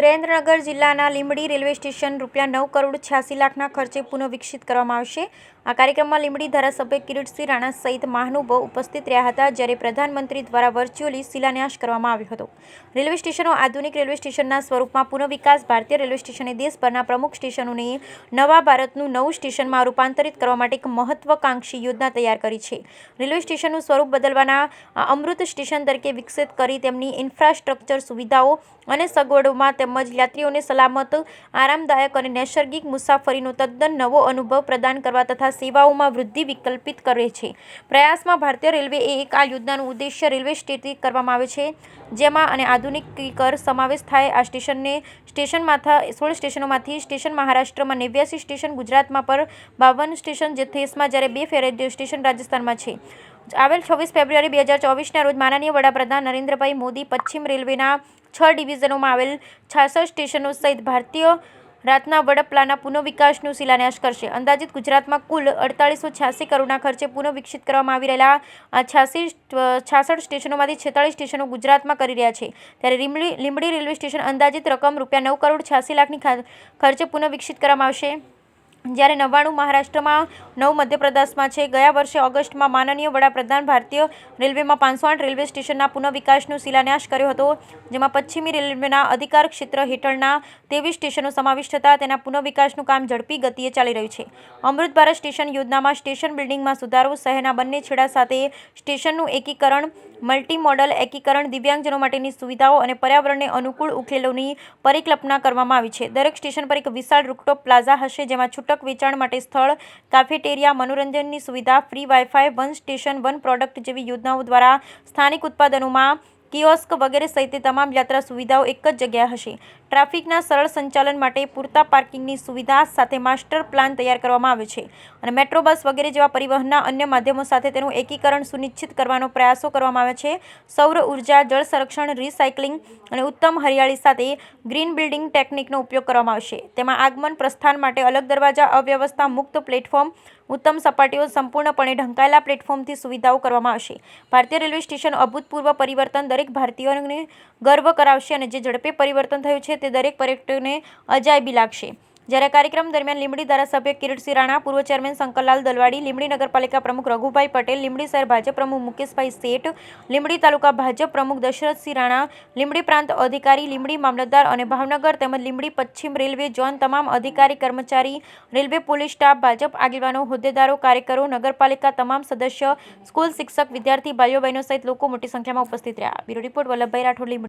સુરેન્દ્રનગર જિલ્લાના Limbdi railway station ₹9,86,00,000ના ખર્ચે પુનઃવિકસિત કરવામાં આવશે। આ કાર્યક્રમમાં લીંબડી ધારાસભ્ય કિરીટસિંહ રાણા સહિત મહાનુભાવો ઉપસ્થિત રહ્યા હતા, જ્યારે પ્રધાનમંત્રી દ્વારા વર્ચ્યુઅલી શિલાન્યાસ કરવામાં આવ્યો હતો। રેલવે સ્ટેશનો આધુનિક રેલવે સ્ટેશનના સ્વરૂપમાં પુનઃવિકાસ ભારતીય રેલવે સ્ટેશને દેશભરના પ્રમુખ સ્ટેશનોને નવા ભારતનું નવું સ્ટેશનમાં રૂપાંતરિત કરવા માટે એક મહત્વાકાંક્ષી યોજના તૈયાર કરી છે। રેલવે સ્ટેશનનું સ્વરૂપ બદલવાના આ અમૃત સ્ટેશન તરીકે વિકસિત કરી તેમની ઇન્ફ્રાસ્ટ્રક્ચર સુવિધાઓ અને સગવડોમાં તેમજ યાત્રીઓને સલામત, આરામદાયક અને નૈસર્ગિક મુસાફરીનો તદ્દન નવો અનુભવ પ્રદાન કરવા તથા સેવાઓમાં વૃદ્ધિ વિકલ્પિત કરે છે। પ્રયાસમાં ભારતીય રેલવે એક આ યોજનાનું ઉદ્દેશ્ય રેલવે સ્ટેટિક કરવામાં આવે છે, જેમાં અને આધુનિકીકરણ સમાવેશ થાય। આ સ્ટેશનમાંથી 16 સ્ટેશનોમાંથી સ્ટેશન મહારાષ્ટ્રમાં 89 સ્ટેશન, ગુજરાતમાં પર 52 સ્ટેશન દેશમાં, જ્યારે 2 સ્ટેશન રાજસ્થાનમાં છે। આવેલ 26 ફેબ્રુઆરી 2024ના રોજ માનનીય વડાપ્રધાન નરેન્દ્રભાઈ મોદી પશ્ચિમ રેલવેના 6 ડિવિઝનોમાં આવેલ 66 સ્ટેશનો સહિત ભારતીય રાતના વડપલાના પુનઃવિકાસનું શિલાન્યાસ કરશે। અંદાજિત ગુજરાતમાં કુલ 4886 કરોડના ખર્ચે પુનઃવિકસિત કરવામાં આવી રહેલા આ 66 સ્ટેશનોમાંથી 46 સ્ટેશનો ગુજરાતમાં કરી રહ્યા છે, ત્યારે લીંબડી રેલવે સ્ટેશન અંદાજિત રકમ ₹9,86,00,000ની ખર્ચે પુનઃવિકસિત કરવામાં આવશે, જ્યારે 99 મહારાષ્ટ્રમાં, 9 મધ્યપ્રદેશમાં છે। ગયા વર્ષે ઓગસ્ટમાં માનનીય વડાપ્રધાન ભારતીય રેલવેમાં 508 રેલવે સ્ટેશનના પુનઃવિકાસનો શિલાન્યાસ કર્યો હતો, જેમાં પશ્ચિમી રેલવેના અધિકાર ક્ષેત્ર હેઠળના 23 સ્ટેશનો સમાવિષ્ટ હતા। તેના પુનઃવિકાસનું કામ ઝડપી ગતિએ ચાલી રહ્યું છે। અમૃત ભારત સ્ટેશન યોજનામાં સ્ટેશન બિલ્ડિંગમાં સુધારો, શહેરના બંને છેડા સાથે સ્ટેશનનું એકીકરણ, મલ્ટી મોડલ એકીકરણ, દિવ્યાંગજનો માટેની સુવિધાઓ અને પર્યાવરણને અનુકૂળ ઉકેલોની પરિકલ્પના કરવામાં આવી છે। દરેક સ્ટેશન પર એક વિશાળ રૂફટોપ પ્લાઝા હશે, જેમાં છૂટક વેચાણ માટે સ્થળ, કાફેટેરિયા, મનોરંજનની સુવિધા, free wifi, one station one product જેવી યોજનાઓ દ્વારા સ્થાનિક ઉત્પાદનોમાં કિયોસ્ક વગેરે સહિત તમામ યાત્રા સુવિધાઓ એક જ જગ્યાએ હશે। ટ્રાફિકના સરળ સંચાલન માટે પૂરતા પાર્કિંગની સુવિધા સાથે માસ્ટર પ્લાન તૈયાર કરવામાં આવ્યો છે અને મેટ્રો બસ વગેરે જેવા પરિવહનના અન્ય માધ્યમો સાથે તેનું એકીકરણ સુનિશ્ચિત કરવાનો પ્રયાસો કરવામાં આવે છે। સૌર ઉર્જા, જળ સંરક્ષણ, રિસાયકલિંગ અને ઉત્તમ હરિયાળી સાથે ગ્રીન બિલ્ડિંગ ટેકનિકનો ઉપયોગ કરવામાં આવશે। તેમાં આગમન પ્રસ્થાન માટે અલગ દરવાજા, અવ્યવસ્થા મુક્ત પ્લેટફોર્મ, ઉત્તમ સપાટીઓ, સંપૂર્ણપણે ઢંકાયેલા પ્લેટફોર્મથી સુવિધાઓ કરવામાં આવશે। ભારતીય રેલવે સ્ટેશન અભૂતપૂર્વ પરિવર્તન દરેક ભારતીયોને ગર્વ કરાવશે અને જે ઝડપે પરિવર્તન થયું છે તે દરેક પર્યટકોને અજાયબી લાગશે। જ્યારે કાર્યક્રમ દરમિયાન લીંબડી ધારાસભ્ય કિરીટસિંહ રાણા, પૂર્વ ચેરમેન શંકરલાલ દલવાડી, લીંબડી નગરપાલિકા પ્રમુખ રઘુભાઈ પટેલ, લીંબડી શહેર ભાજપ પ્રમુખ મુકેશભાઈ શેઠ, લીંબડી તાલુકા ભાજપ પ્રમુખ દશરથસિંહ રાણા, લીંબડી પ્રાંત અધિકારી, લીંબડી મામલતદાર અને ભાવનગર તેમજ લીંબડી પશ્ચિમ રેલવે ઝોન તમામ અધિકારી, કર્મચારી, રેલવે પોલીસ સ્ટાફ, ભાજપ આગેવાનો, હોદ્દેદારો, કાર્યકરો, નગરપાલિકા તમામ સદસ્ય, સ્કૂલ શિક્ષક, વિદ્યાર્થી ભાઈઓ બહેનો સહિત લોકો મોટી સંખ્યામાં ઉપસ્થિત રહ્યા। Bureau report Vallabhbhai Rathod, Limbdi.